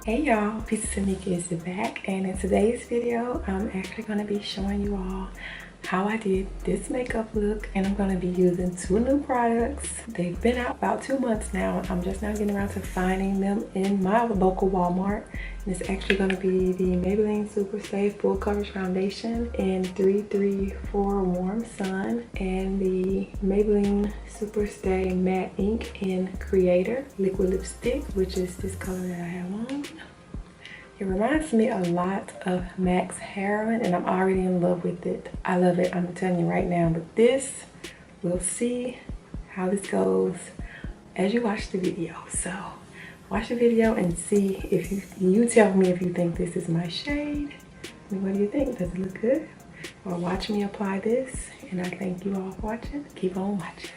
Hey y'all, PiecesofNika is back, and in today's video I'm actually going to be showing you all how I did this makeup look, and I'm going to be using two new products. They've been out about 2 months now. I'm just now getting around to finding them in my local Walmart. And it's actually going to be the Maybelline Superstay Full Coverage Foundation in 334 Warm Sun, and the Maybelline Superstay Matte Ink in Creator Liquid Lipstick, which is this color that I have on. It reminds me a lot of MAC's Heroin, and I'm already in love with it. I love it, I'm telling you right now. But this, we'll see how this goes as you watch the video. So watch the video and see if you tell me if you think this is my shade. I mean, what do you think? Does it look good? Or watch me apply this. And I thank you all for watching. Keep on watching.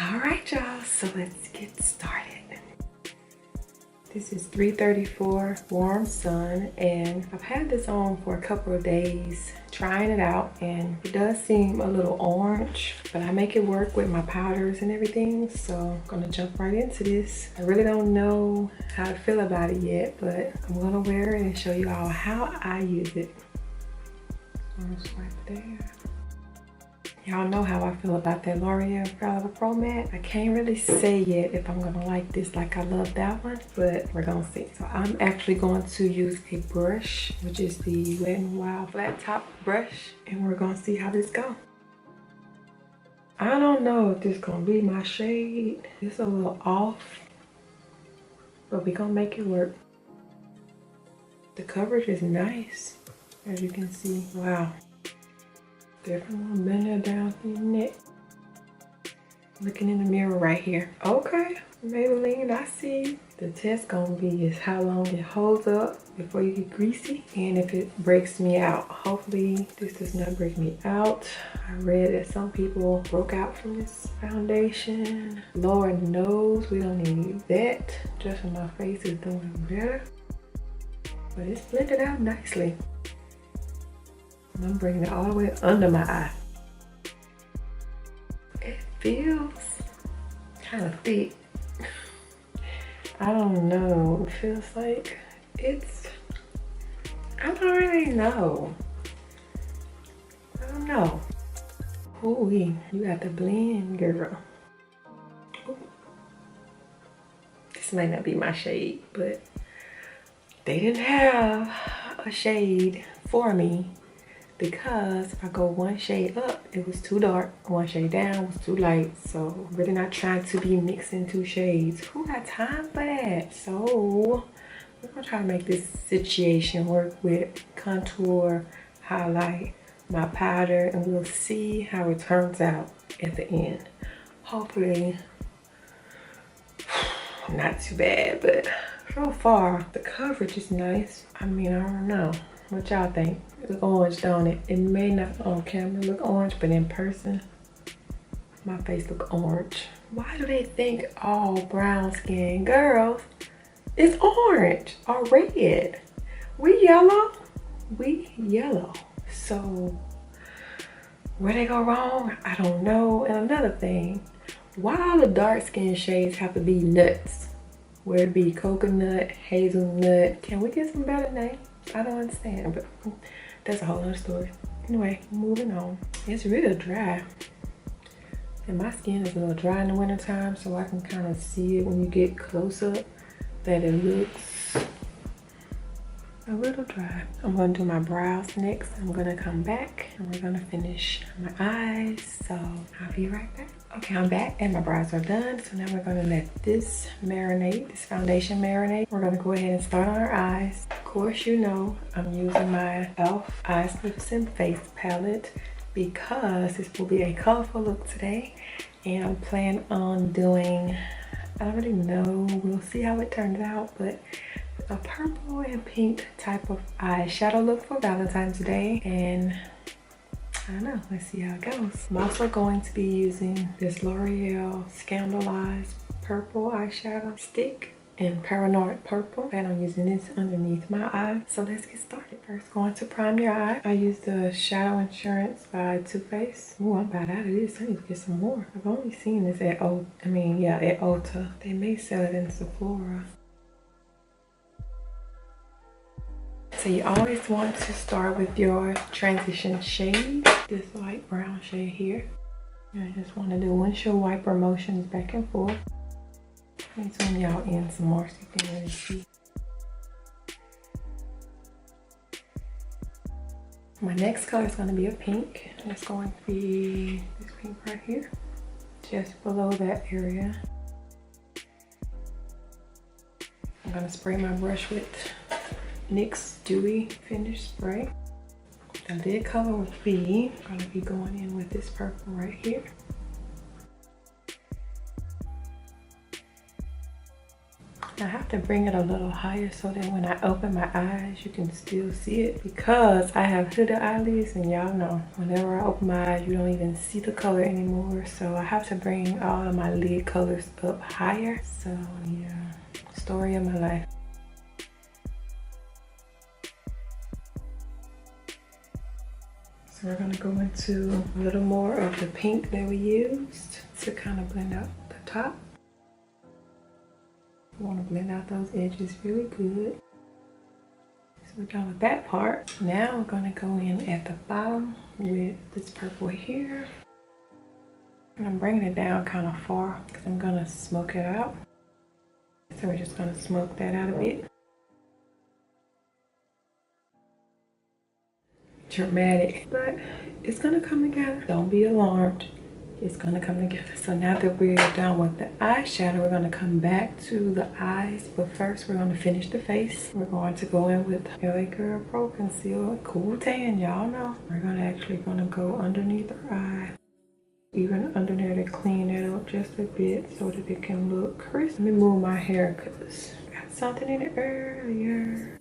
All right, y'all, so let's get started. This is 334 Warm Sun, and I've had this on for a couple of days trying it out, and it does seem a little orange, but I make it work with my powders and everything, so I'm gonna jump right into this. I really don't know how to feel about it yet, but I'm gonna wear it and show you all how I use it. Almost right there. Y'all know how I feel about that L'Oreal Infallible Pro Matte. I can't really say yet if I'm gonna like this like I love that one, but we're gonna see. So I'm actually going to use a brush, which is the Wet n Wild flat top brush, and we're gonna see how this goes. I don't know if this is gonna be my shade. It's a little off, but we're gonna make it work. The coverage is nice, as you can see. Wow. Definitely bend it down to your neck. Looking in the mirror right here. Okay, Maybelline, I see. The test gonna be is how long it holds up before you get greasy, and if it breaks me out. Hopefully this does not break me out. I read that some people broke out from this foundation. Lord knows we don't need that. Just when my face is doing better. But it's blended out nicely. I'm bringing it all the way under my eye. It feels kind of thick. I don't know. It feels like it's, I don't really know. I don't know. Ooh, you got the blend, girl. Ooh. This might not be my shade, but they didn't have a shade for me. Because if I go one shade up, it was too dark. One shade down was too light. So really not trying to be mixing two shades. Who got time for that? So we're gonna try to make this situation work with contour, highlight, my powder, and we'll see how it turns out at the end. Hopefully not too bad, but so far the coverage is nice. I mean, I don't know. What y'all think? It look orange, don't it? It may not on camera look orange, but in person, my face look orange. Why do they think all brown skin girls is orange or red? We yellow. We yellow. So where they go wrong, I don't know. And another thing, why all the dark skin shades have to be nuts? Where it be coconut, hazelnut. Can we get some better names? I don't understand, but that's a whole other story. Anyway, moving on. It's real dry. And my skin is a little dry in the wintertime, so I can kind of see it when you get close up that it looks a little dry. I'm gonna do my brows next. I'm gonna come back and we're gonna finish my eyes. So I'll be right back. Okay, I'm back and my brows are done. So now we're gonna let this marinate, this foundation marinate. We're gonna go ahead and start on our eyes. Of course, you know I'm using my e.l.f. Eyes, Lips, and Face palette because this will be a colorful look today. And I'm planning on doing, I don't really know, we'll see how it turns out, but a purple and pink type of eyeshadow look for Valentine's Day. And I don't know, let's see how it goes. I'm also going to be using this L'Oreal Scandalized purple eyeshadow stick in Paranoid Purple, and I'm using this underneath my eye. So let's get started. First, going to prime your eye. I use the Shadow Insurance by Too Faced. Oh, I'm about out of this. I need to get some more. I've only seen this at at Ulta. They may sell it in Sephora. So you always want to start with your transition shade, this light brown shade here. I just want to do windshield wiper motions back and forth. Let me zoom y'all in some more so you can really see. My next color is going to be a pink. And it's going to be this pink right here, just below that area. I'm going to spray my brush with NYX Dewy Finish Spray. The lid color would be, I'm going to be going in with this purple right here. I have to bring it a little higher so that when I open my eyes, you can still see it, because I have hooded eyelids, and y'all know whenever I open my eyes, you don't even see the color anymore. So I have to bring all of my lid colors up higher. So yeah, story of my life. So we're gonna go into a little more of the pink that we used to kind of blend out the top. You want to blend out those edges really good. So we're done with that part. Now we're going to go in at the bottom with this purple here. And I'm bringing it down kind of far because I'm going to smoke it out. So we're just going to smoke that out a bit. Dramatic, but it's going to come together. Don't be alarmed. It's gonna come together. So now that we're done with the eyeshadow, we're gonna come back to the eyes. But first, we're gonna finish the face. We're going to go in with Girl Pro Conceal-Cool Tan. Y'all know. We're gonna go underneath our eye. Even under there to clean it up just a bit so that it can look crisp. Let me move my hair because I got something in it earlier.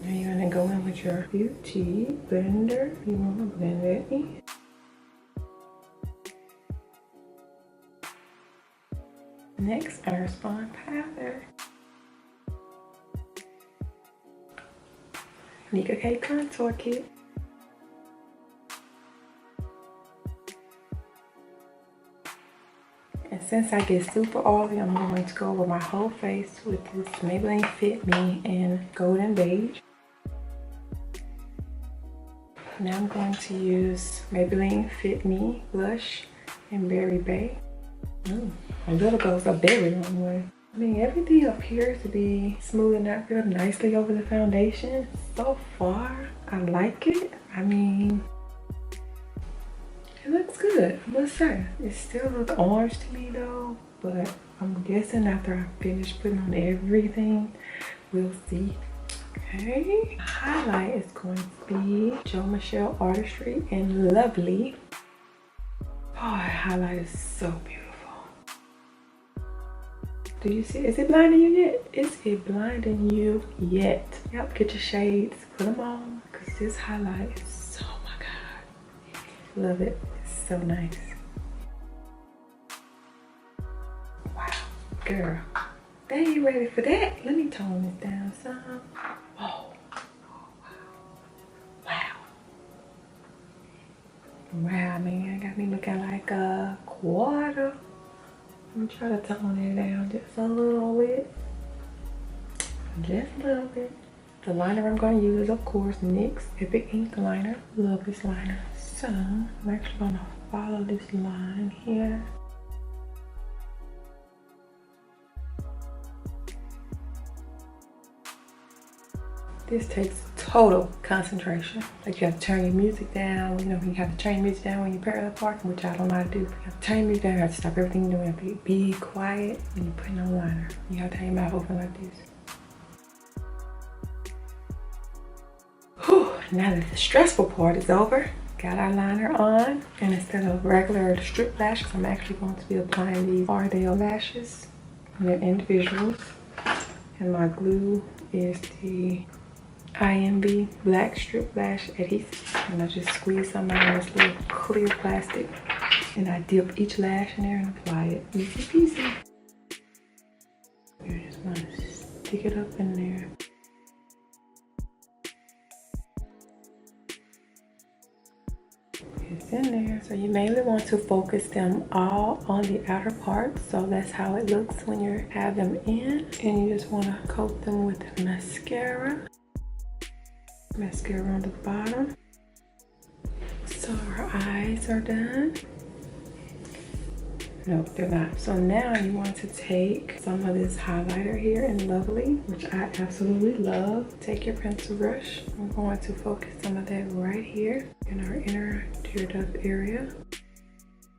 And you're gonna go in with your beauty blender. You wanna blend it in. Next, Airspun powder. Nicka K Contour Kit. And since I get super oily, I'm going to go over my whole face with this Maybelline Fit Me in Golden Beige. Now I'm going to use Maybelline Fit Me Blush in Berry Bay. Ooh, my little goes a very long way. I mean, everything appears to be smoothing out real nicely over the foundation. So far, I like it. I mean, it looks good, I must say. It still looks orange to me though, but I'm guessing after I finish putting on everything, we'll see. Okay, highlight is going to be Jo Michelle Artistry and Lovely. Oh, highlight is so beautiful. Do you see? Is it blinding you yet? Is it blinding you yet? Yep, get your shades, put them on, because this highlight is so, oh my God. Love it, it's so nice. Wow, girl, they ain't ready for that. Let me tone this down some. Oh, wow. Wow, man, got me looking like a quarter. I'm trying to tone it down just a little bit. Just a little bit. The liner I'm going to use, of course, NYX Epic Ink Liner. Love this liner. So, I'm actually going to follow this line here. This takes total concentration. Like you have to turn your music down. You know, you have to turn your music down when you're parallel parking, which I don't know how to do. You have to turn your music down. You have to stop everything you're doing. You have to be quiet when you're putting on liner. You have to have your mouth open like this. Whew, now that the stressful part is over, got our liner on. And instead of regular strip lashes, I'm actually going to be applying these Ardell lashes. And they're individuals. And my glue is the IMB Black Strip Lash Adhesive. And I just squeeze some out of this little clear plastic. And I dip each lash in there and apply it. Easy peasy. You're just gonna stick it up in there. Yes, in there. So you mainly want to focus them all on the outer part. So that's how it looks when you have them in. And you just want to coat them with mascara. Mascara on the bottom. So our eyes are done. Nope, they're not. So now you want to take some of this highlighter here in Lovely, which I absolutely love. Take your pencil brush. I'm going to focus some of that right here in our inner tear duct area.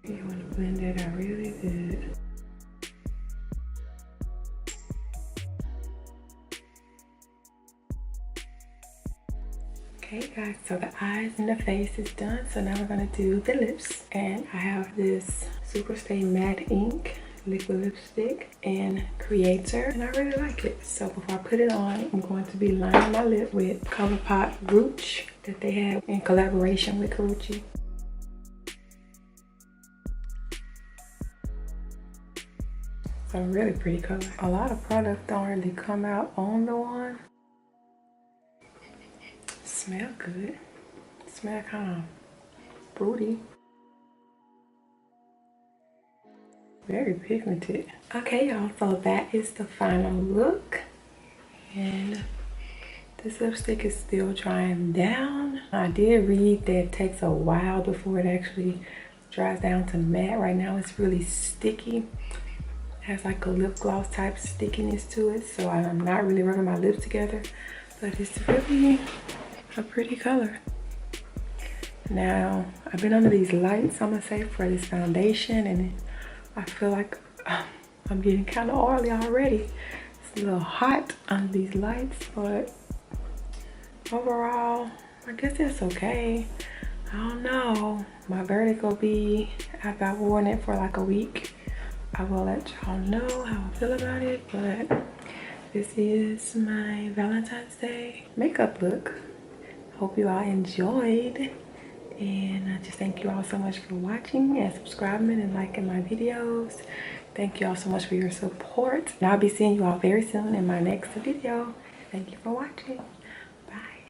You want to blend that out really good. Okay guys, so the eyes and the face is done. So now we're gonna do the lips. And I have this Superstay Matte Ink liquid lipstick in Creator, and I really like it. So before I put it on, I'm going to be lining my lip with Colourpop Rooch that they have in collaboration with Coty. It's a really pretty color. A lot of products don't really come out on the one. Smell good. Smell kind of fruity. Very pigmented. Okay y'all, so that is the final look. And this lipstick is still drying down. I did read that it takes a while before it actually dries down to matte. Right now it's really sticky. It has like a lip gloss type stickiness to it. So I'm not really rubbing my lips together. But it's really a pretty color. Now I've been under these lights, I'm gonna say, for this foundation, and I feel like I'm getting kind of oily already. It's a little hot under these lights, but overall I guess it's okay. I don't know, my verdict will be after I've worn it for like a week. I will let y'all know how I feel about it. But this is my Valentine's Day makeup look. Hope you all enjoyed, and I just thank you all so much for watching and subscribing and liking my videos. Thank you all so much for your support, and I'll be seeing you all very soon in my next video. Thank you for watching.